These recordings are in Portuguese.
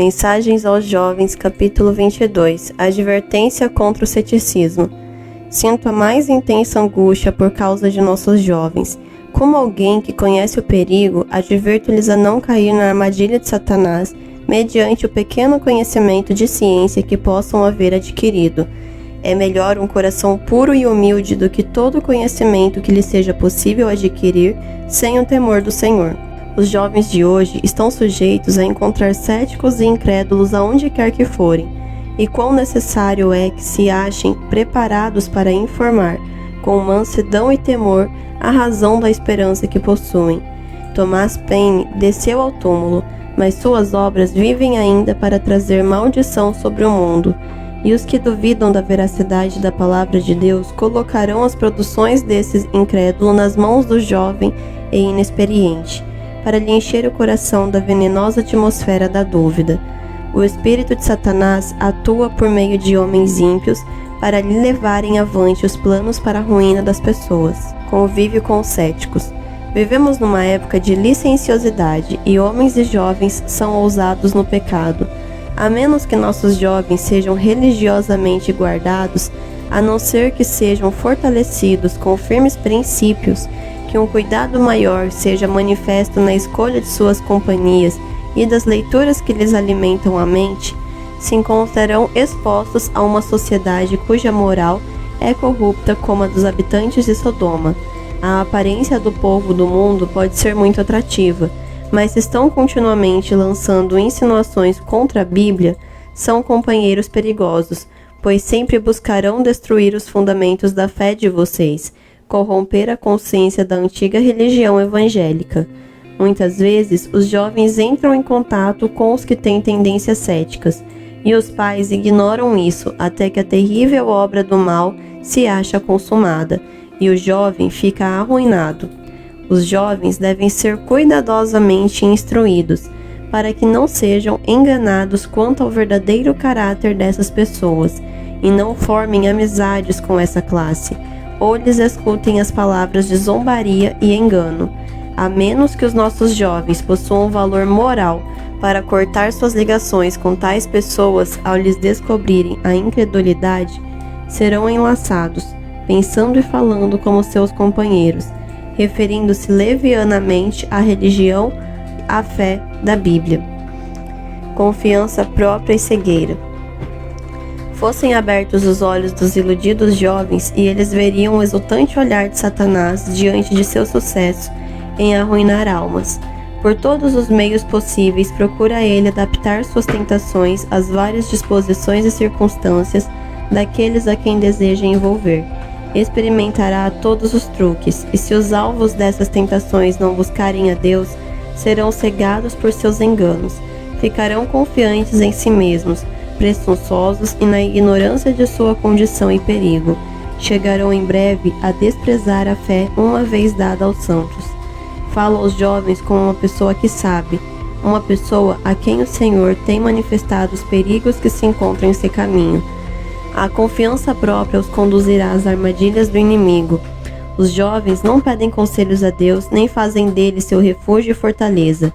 Mensagens aos Jovens, capítulo 22. Advertência contra o ceticismo. Sinto a mais intensa angústia por causa de nossos jovens. Como alguém que conhece o perigo, advirto-lhes a não cair na armadilha de Satanás, mediante o pequeno conhecimento de ciência que possam haver adquirido. É melhor um coração puro e humilde do que todo conhecimento que lhe seja possível adquirir sem o temor do Senhor. Os jovens de hoje estão sujeitos a encontrar céticos e incrédulos aonde quer que forem, e quão necessário é que se achem preparados para informar, com mansidão e temor, a razão da esperança que possuem. Thomas Paine desceu ao túmulo, mas suas obras vivem ainda para trazer maldição sobre o mundo, e os que duvidam da veracidade da palavra de Deus colocarão as produções desses incrédulos nas mãos do jovem e inexperiente, para lhe encher o coração da venenosa atmosfera da dúvida. O espírito de Satanás atua por meio de homens ímpios para lhe levarem avante os planos para a ruína das pessoas. Convívio com os céticos. Vivemos numa época de licenciosidade e homens e jovens são ousados no pecado. A menos que nossos jovens sejam religiosamente guardados, a não ser que sejam fortalecidos com firmes princípios, que um cuidado maior seja manifesto na escolha de suas companhias e das leituras que lhes alimentam a mente, se encontrarão expostos a uma sociedade cuja moral é corrupta como a dos habitantes de Sodoma. A aparência do povo do mundo pode ser muito atrativa, mas se estão continuamente lançando insinuações contra a Bíblia, são companheiros perigosos, pois sempre buscarão destruir os fundamentos da fé de vocês, corromper a consciência da antiga religião evangélica. Muitas vezes, os jovens entram em contato com os que têm tendências céticas, e os pais ignoram isso até que a terrível obra do mal se acha consumada, e o jovem fica arruinado. Os jovens devem ser cuidadosamente instruídos, para que não sejam enganados quanto ao verdadeiro caráter dessas pessoas, e não formem amizades com essa classe, ou lhes escutem as palavras de zombaria e engano. A menos que os nossos jovens possuam valor moral para cortar suas ligações com tais pessoas ao lhes descobrirem a incredulidade, serão enlaçados, pensando e falando como seus companheiros, referindo-se levianamente à religião, à fé da Bíblia. Confiança própria e cegueira. Fossem abertos os olhos dos iludidos jovens e eles veriam o exultante olhar de Satanás diante de seu sucesso em arruinar almas. Por todos os meios possíveis procura ele adaptar suas tentações às várias disposições e circunstâncias daqueles a quem deseja envolver. Experimentará todos os truques, e se os alvos dessas tentações não buscarem a Deus, serão cegados por seus enganos, ficarão confiantes em si mesmos, presunçosos e na ignorância de sua condição e perigo. Chegarão em breve a desprezar a fé uma vez dada aos santos. Falo aos jovens como uma pessoa que sabe, uma pessoa a quem o Senhor tem manifestado os perigos que se encontram em seu caminho. A confiança própria os conduzirá às armadilhas do inimigo. Os jovens não pedem conselhos a Deus, nem fazem dele seu refúgio e fortaleza.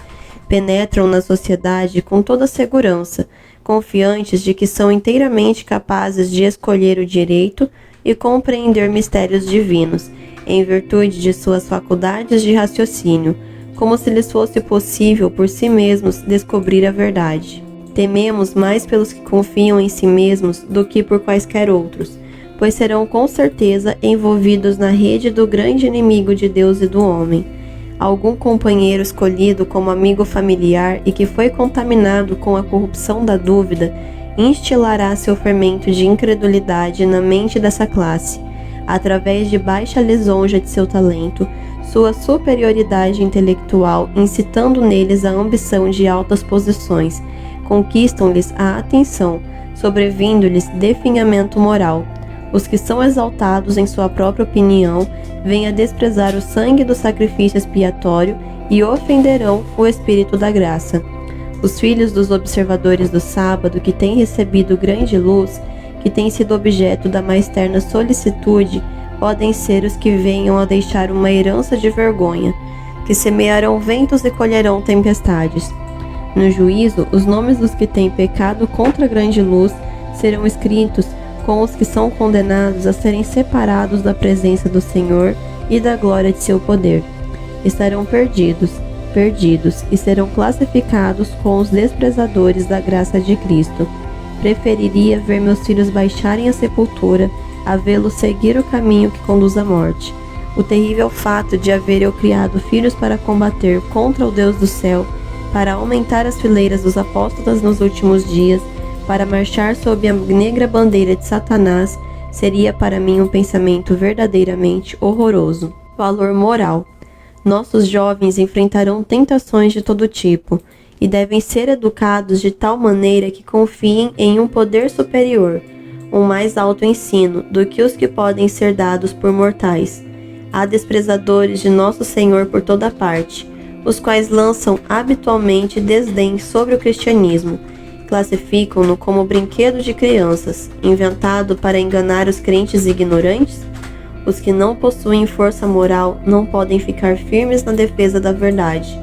Penetram na sociedade com toda segurança, confiantes de que são inteiramente capazes de escolher o direito e compreender mistérios divinos, em virtude de suas faculdades de raciocínio, como se lhes fosse possível por si mesmos descobrir a verdade. Tememos mais pelos que confiam em si mesmos do que por quaisquer outros, pois serão com certeza envolvidos na rede do grande inimigo de Deus e do homem. Algum companheiro escolhido como amigo familiar e que foi contaminado com a corrupção da dúvida, instilará seu fermento de incredulidade na mente dessa classe, através de baixa lisonja de seu talento, sua superioridade intelectual, incitando neles a ambição de altas posições, conquistam-lhes a atenção, sobrevindo-lhes definhamento moral. Os que são exaltados em sua própria opinião vêm a desprezar o sangue do sacrifício expiatório e ofenderão o Espírito da graça. Os filhos dos observadores do sábado, que têm recebido grande luz, que têm sido objeto da mais terna solicitude, podem ser os que venham a deixar uma herança de vergonha, que semearão ventos e colherão tempestades. No juízo, os nomes dos que têm pecado contra a grande luz serão escritos com os que são condenados a serem separados da presença do Senhor e da glória de seu poder. Estarão perdidos, e serão classificados com os desprezadores da graça de Cristo. Preferiria ver meus filhos baixarem a sepultura a vê-los seguir o caminho que conduz à morte. O terrível fato de haver eu criado filhos para combater contra o Deus do céu, para aumentar as fileiras dos apóstolos nos últimos dias, para marchar sob a negra bandeira de Satanás, seria para mim um pensamento verdadeiramente horroroso. Valor moral. Nossos jovens enfrentarão tentações de todo tipo e devem ser educados de tal maneira que confiem em um poder superior, um mais alto ensino do que os que podem ser dados por mortais. Há desprezadores de nosso Senhor por toda parte, os quais lançam habitualmente desdém sobre o cristianismo. Classificam-no como brinquedo de crianças, inventado para enganar os crentes ignorantes. Os que não possuem força moral não podem ficar firmes na defesa da verdade.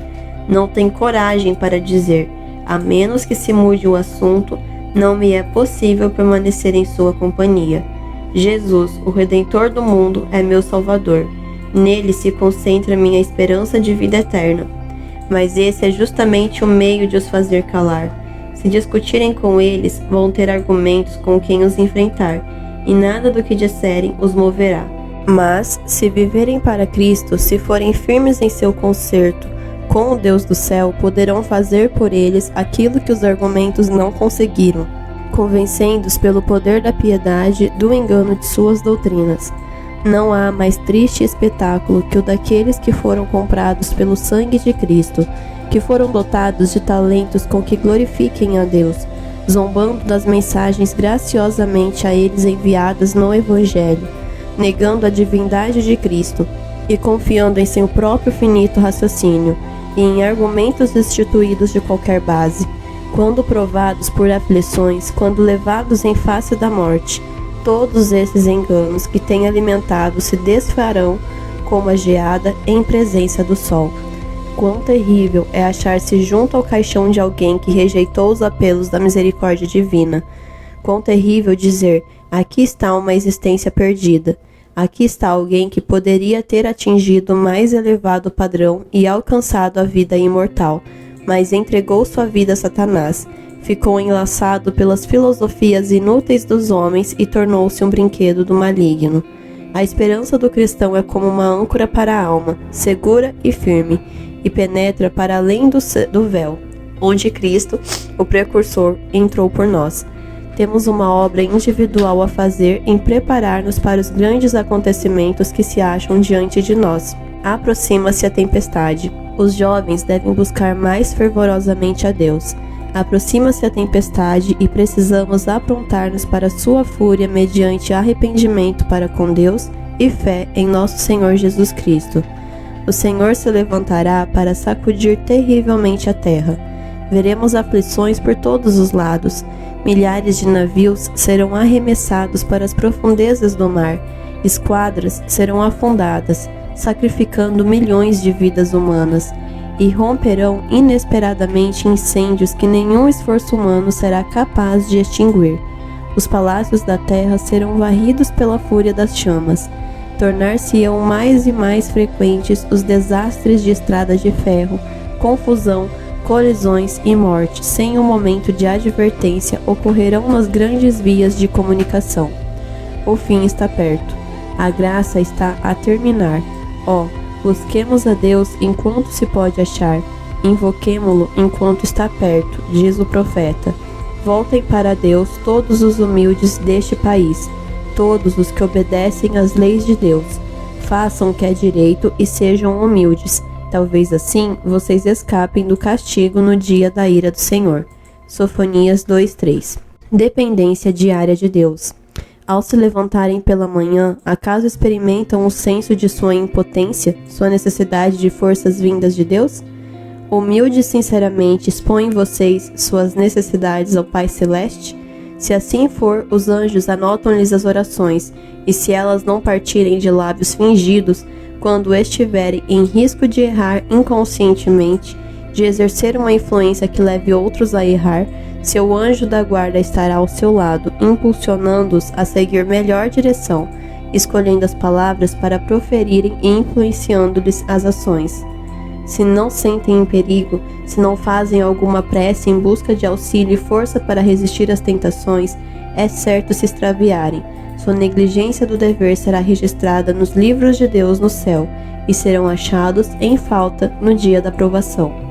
Não têm coragem para dizer, a menos que se mude o assunto, não me é possível permanecer em sua companhia. Jesus, o Redentor do mundo, é meu Salvador. Nele se concentra minha esperança de vida eterna. Mas esse é justamente o meio de os fazer calar. Se discutirem com eles, vão ter argumentos com quem os enfrentar, e nada do que disserem os moverá. Mas, se viverem para Cristo, se forem firmes em seu concerto com o Deus do céu, poderão fazer por eles aquilo que os argumentos não conseguiram, convencendo-os pelo poder da piedade do engano de suas doutrinas. Não há mais triste espetáculo que o daqueles que foram comprados pelo sangue de Cristo, que foram dotados de talentos com que glorifiquem a Deus, zombando das mensagens graciosamente a eles enviadas no Evangelho, negando a divindade de Cristo e confiando em seu próprio finito raciocínio e em argumentos destituídos de qualquer base. Quando provados por aflições, quando levados em face da morte, todos esses enganos que têm alimentado se desfarão como a geada em presença do sol. Quão terrível é achar-se junto ao caixão de alguém que rejeitou os apelos da misericórdia divina. Quão terrível dizer, aqui está uma existência perdida. Aqui está alguém que poderia ter atingido o mais elevado padrão e alcançado a vida imortal, mas entregou sua vida a Satanás, ficou enlaçado pelas filosofias inúteis dos homens e tornou-se um brinquedo do maligno. A esperança do cristão é como uma âncora para a alma, segura e firme, e penetra para além do véu, onde Cristo, o precursor, entrou por nós. Temos uma obra individual a fazer em preparar-nos para os grandes acontecimentos que se acham diante de nós. Aproxima-se a tempestade. Os jovens devem buscar mais fervorosamente a Deus. Aproxima-se a tempestade e precisamos aprontar-nos para sua fúria mediante arrependimento para com Deus e fé em nosso Senhor Jesus Cristo. O Senhor se levantará para sacudir terrivelmente a terra. Veremos aflições por todos os lados. Milhares de navios serão arremessados para as profundezas do mar. Esquadras serão afundadas, sacrificando milhões de vidas humanas. E romperão inesperadamente incêndios que nenhum esforço humano será capaz de extinguir. Os palácios da terra serão varridos pela fúria das chamas. Tornar-se-ão mais e mais frequentes os desastres de estradas de ferro, confusão, colisões e morte, sem um momento de advertência, ocorrerão nas grandes vias de comunicação. O fim está perto. A graça está a terminar. Busquemos a Deus enquanto se pode achar. Invoquemo-lo enquanto está perto, diz o profeta. Voltem para Deus todos os humildes deste país, todos os que obedecem às leis de Deus. Façam o que é direito e sejam humildes. Talvez assim vocês escapem do castigo no dia da ira do Senhor. Sofonias 2:3. Dependência diária de Deus. Ao se levantarem pela manhã, acaso experimentam o senso de sua impotência, sua necessidade de forças vindas de Deus? Humilde e sinceramente expõem vocês suas necessidades ao Pai Celeste? Se assim for, os anjos anotam-lhes as orações, e se elas não partirem de lábios fingidos, quando estiverem em risco de errar inconscientemente, de exercer uma influência que leve outros a errar, seu anjo da guarda estará ao seu lado, impulsionando-os a seguir melhor direção, escolhendo as palavras para proferirem e influenciando-lhes as ações. Se não sentem em perigo, se não fazem alguma prece em busca de auxílio e força para resistir às tentações, é certo se extraviarem. Sua negligência do dever será registrada nos livros de Deus no céu, e serão achados em falta no dia da provação.